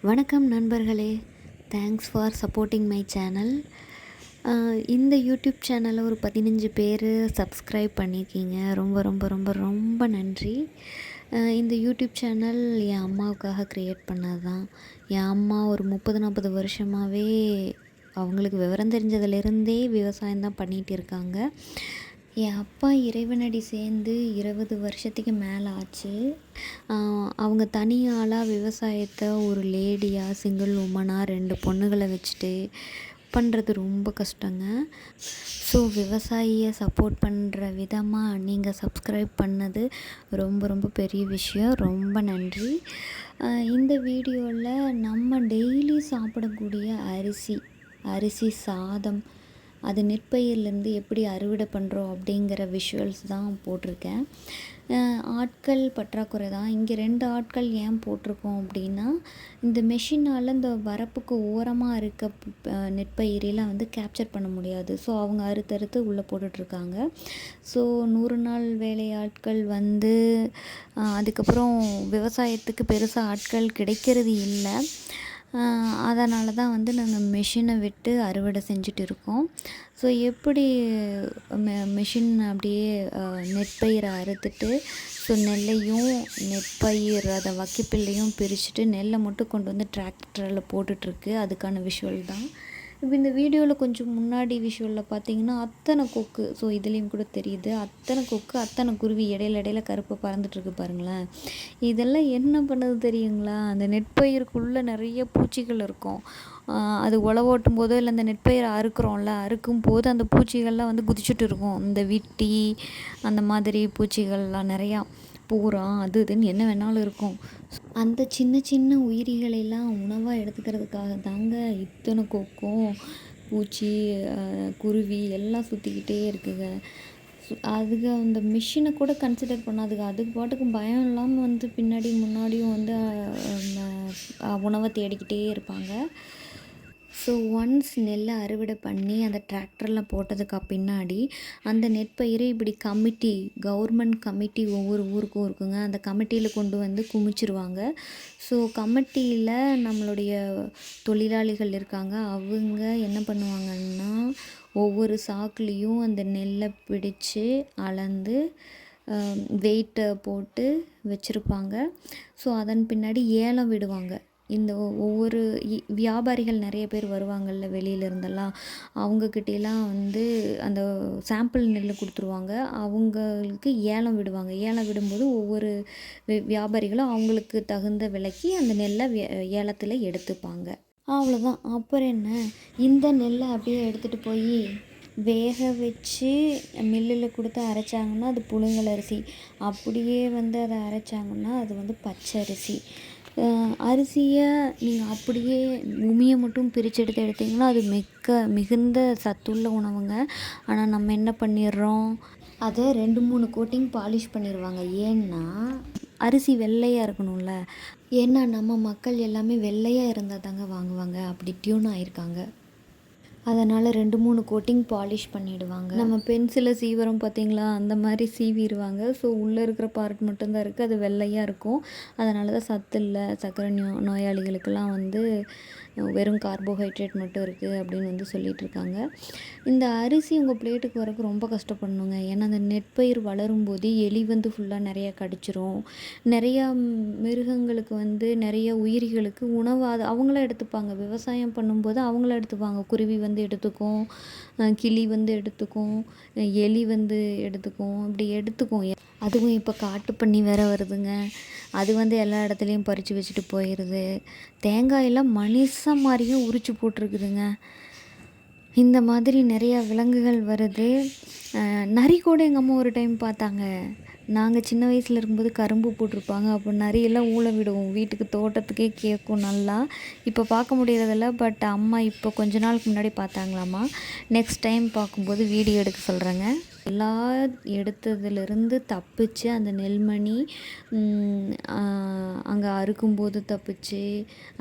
வணக்கம் நண்பர்களே. Thanks for supporting my channel. இந்த யூடியூப் சேனலை ஒரு 15 பேர் சப்ஸ்கிரைப் பண்ணியிருக்கீங்க. ரொம்ப ரொம்ப ரொம்ப ரொம்ப நன்றி. இந்த யூடியூப் சேனல் என் அம்மாவுக்காக க்ரியேட் பண்ணது தான். என் அம்மா ஒரு 30-40 வருஷமாகவே அவங்களுக்கு விவரம் தெரிஞ்சதுலேருந்தே விவசாயம் தான் பண்ணிகிட்டு இருக்காங்க. என் அப்பா இறைவனடி சேர்ந்து 20 வருஷத்துக்கு மேலே ஆச்சு. அவங்க தனி ஆளாக விவசாயத்தை ஒரு லேடியாக சிங்கிள் உமனாக 2 பொண்ணுகளை வச்சுட்டு பண்ணுறது ரொம்ப கஷ்டங்க. ஸோ விவசாயியை சப்போர்ட் பண்ணுற விதமாக நீங்கள் சப்ஸ்கிரைப் பண்ணது ரொம்ப ரொம்ப பெரிய விஷயம். ரொம்ப நன்றி. இந்த வீடியோவில் நம்ம டெய்லி சாப்பிடக்கூடிய அரிசி சாதம், அது நெற்பயிர்லேருந்து எப்படி அறுவடை பண்ணுறோம் அப்படிங்கிற விஷுவல்ஸ் தான் போட்டிருக்கேன். ஆட்கள் பற்றாக்குறை தான். இங்கே 2 ஆட்கள் ஏன் போட்டிருக்கோம் அப்படின்னா, இந்த மெஷினால் இந்த வரப்புக்கு ஓரமாக இருக்க நெற்பயிரெலாம் வந்து கேப்சர் பண்ண முடியாது. ஸோ அவங்க அறுத்தறுத்து உள்ளே போட்டுட்ருக்காங்க. ஸோ 100 நாள் வேலை ஆட்கள் வந்து அதுக்கப்புறம் விவசாயத்துக்கு பெருசாக ஆட்கள் கிடைக்கிறது இல்லை. அதனால தான் வந்து நாங்கள் மெஷினை விட்டு அறுவடை செஞ்சுட்டு இருக்கோம். ஸோ எப்படி மெஷின் அப்படியே நெற்பயிரை அறுத்துட்டு ஸோ நெல்லையும் நெற்பயிர் அதை வக்கிப்பிள்ளையும் பிரிச்சுட்டு நெல்லை மட்டும் கொண்டு வந்து டிராக்டரில் போட்டுட்ருக்கு. அதுக்கான விஷுவல் தான். இப்போ இந்த வீடியோவில் கொஞ்சம் முன்னாடி விஷுவலில் பார்த்தீங்கன்னா அத்தனை கொக்கு, ஸோ இதுலேயும் கூட தெரியுது, அத்தனை கொக்கு, அத்தனை குருவி இடையில கருப்பை பறந்துட்டுருக்கு பாருங்களேன். இதெல்லாம் என்ன பண்ணுது தெரியுங்களா? அந்த நெற்பயிருக்குள்ளே நிறைய பூச்சிகள் இருக்கும். அது உழவோட்டும் போதோ இல்லை அந்த நெற்பயிரை அறுக்கும் போது அந்த பூச்சிகள்லாம் வந்து குதிச்சுட்டு இருக்கும். இந்த விட்டி அந்த மாதிரி பூச்சிகள்லாம் நிறையா, பூரா அது இதுன்னு என்ன வேணாலும் இருக்கும். அந்த சின்ன சின்ன உயிரிகளெல்லாம் உணவாக எடுத்துக்கிறதுக்காக தாங்க இத்தனை கொக்கும் பூச்சி குருவி எல்லாம் சுற்றிக்கிட்டே இருக்குங்க. அதுக்கு அந்த மிஷினை கூட கன்சிடர் பண்ணாதுங்க. அதுக்கு பாட்டுக்கு பயம் இல்லாமல் வந்து முன்னாடியும் வந்து உணவை தேடிக்கிட்டே இருப்பாங்க. ஸோ ஒன்ஸ் நெல்லை அறுவடை பண்ணி அந்த டிராக்டரில் போட்டதுக்கு பின்னாடி அந்த நெற்பயிரை இப்படி கவர்மெண்ட் கமிட்டி ஒவ்வொரு ஊருக்கும் இருக்குங்க. அந்த கமிட்டியில் கொண்டு வந்து குமிச்சிருவாங்க. ஸோ கமிட்டியில் நம்மளுடைய தொழிலாளிகள் இருக்காங்க. அவங்க என்ன பண்ணுவாங்கன்னா, ஒவ்வொரு சாக்குலேயும் அந்த நெல்லை பிடிச்சு அளந்து வெயிட்டை போட்டு வச்சுருப்பாங்க. ஸோ அதன் பின்னாடி ஏலம் விடுவாங்க. இந்த ஒவ்வொரு வியாபாரிகள் நிறைய பேர் வருவாங்கள்ல வெளியிலேருந்தெல்லாம், அவங்கக்கிட்டலாம் வந்து அந்த சாம்பிள் நெல் கொடுத்துருவாங்க. அவங்களுக்கு ஏலம் விடுவாங்க. ஏலம் விடும்போது ஒவ்வொரு வியாபாரிகளும் அவங்களுக்கு தகுந்த விலைக்கு அந்த நெல்லை ஏலத்தில் எடுத்துப்பாங்க. அவ்வளோதான். அப்புறம் என்ன, இந்த நெல்லை அப்படியே எடுத்துகிட்டு போய் வேக வச்சு மில்லில் கொடுத்து அரைச்சாங்கன்னா அது புழுங்கல் அரிசி. அப்படியே வந்து அதை அரைச்சாங்கன்னா அது வந்து பச்சரிசி. அரிசியை நீங்கள் அப்படியே உமியை மட்டும் பிரித்து எடுத்திங்கன்னா அது மிகுந்த சத்துள்ள உணவுங்க. ஆனால் நம்ம என்ன பண்ணிடுறோம், அதை 2-3 கோட்டிங் பாலிஷ் பண்ணிடுவாங்க. ஏன்னா அரிசி வெள்ளையாக இருக்கணும்ல. ஏன்னா நம்ம மக்கள் எல்லாமே வெள்ளையாக இருந்தால் தாங்க வாங்குவாங்க. அப்படி டியூன் ஆகிருக்காங்க. அதனால் 2-3 கோட்டிங் பாலிஷ் பண்ணிவிடுவாங்க. நம்ம பென்சிலை சீவரம் பார்த்திங்களா, அந்த மாதிரி சீவிடுவாங்க. ஸோ உள்ளே இருக்கிற பார்ட் மட்டும்தான் இருக்குது, அது வெள்ளையாக இருக்கும். அதனால தான் சத்து இல்லை, சர்க்கரை நோயாளிகளுக்கெல்லாம் வந்து வெறும் கார்போஹைட்ரேட் மட்டும் இருக்குது அப்படின்னு வந்து சொல்லிகிட்ருக்காங்க. இந்த அரிசி உங்கள் பிளேட்டுக்கு வரக்கு ரொம்ப கஷ்டப்படணுங்க. ஏன்னா அந்த நெற்பயிர் வளரும் போது எலி வந்து ஃபுல்லாக நிறையா கடிச்சிரும். நிறையா மிருகங்களுக்கு வந்து நிறைய உயிரிகளுக்கு உணவு அது அவங்கள எடுத்துப்பாங்க. விவசாயம் பண்ணும்போது அவங்கள எடுத்துப்பாங்க. குருவி வந்து எடுத்துக்கும், கிளி வந்து எடுத்துக்கும், எலி வந்து எடுத்துக்கும், இப்படி எடுத்துக்கும். அதுவும் இப்போ காட்டு பன்னி வேறு வருதுங்க. அது வந்து எல்லா இடத்துலையும் பறித்து வச்சுட்டு போயிடுது. தேங்காயெல்லாம் மனுஷன் மாதிரியும் உரிச்சு போட்டிருக்குதுங்க. இந்த மாதிரி நிறையா விலங்குகள் வருது. நரி கூட எங்கள் அம்மா ஒரு டைம் பார்த்தாங்க. நாங்கள் சின்ன வயசில் இருக்கும்போது கரும்பு போட்டிருப்பாங்க. அப்போ நிறையெல்லாம் ஊழ விடுவோம், வீட்டுக்கு தோட்டத்துக்கே கேட்கும் நல்லா. இப்போ பார்க்க முடியறதில்ல. பட் அம்மா இப்போ கொஞ்ச நாளுக்கு முன்னாடி பார்த்தாங்களாம்மா. நெக்ஸ்ட் டைம் பார்க்கும்போது வீடியோ எடுக்க சொல்கிறேங்க. எல்லாம் எடுத்ததுலேருந்து தப்பிச்சு அந்த நெல்மணி அங்கே அறுக்கும்போது தப்பிச்சு,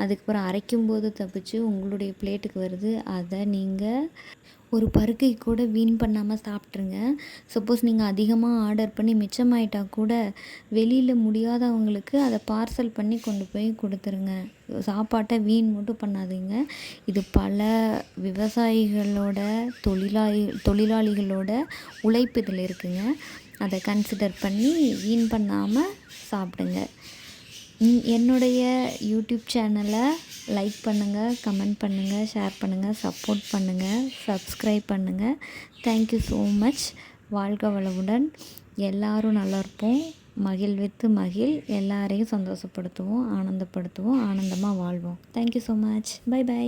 அதுக்கப்புறம் அரைக்கும்போது தப்பிச்சு உங்களுடைய பிளேட்டுக்கு வருது. அதை நீங்கள் ஒரு பருக்கை கூட வீண் பண்ணாமல் சாப்பிட்ருங்க. சப்போஸ் நீங்கள் அதிகமாக ஆர்டர் பண்ணி மிச்சமாயிட்டா கூட வெளியில் முடியாதவங்களுக்கு அதை பார்சல் பண்ணி கொண்டு போய் கொடுத்துருங்க. சாப்பாட்டை வீண் மட்டும் பண்ணாதீங்க. இது பல விவசாயிகளோட தொழிலாளிகளோட உழைப்பு இதில் இருக்குங்க. அதை கன்சிடர் பண்ணி வீண் பண்ணாமல் சாப்பிடுங்க. என்னுடைய யூடியூப் சேனலை லைக் பண்ணுங்கள், கமெண்ட் பண்ணுங்கள், ஷேர் பண்ணுங்கள், சப்போர்ட் பண்ணுங்கள், சப்ஸ்கிரைப் பண்ணுங்கள். Thank you so much. வாழ்க வளமுடன். எல்லோரும் நல்லா இருப்போம். மகிழ்வித்து மகிழ். எல்லாரையும் சந்தோஷப்படுத்துவோம், ஆனந்தப்படுத்துவோம், ஆனந்தமாக வாழ்வோம். Thank you so much. Bye by.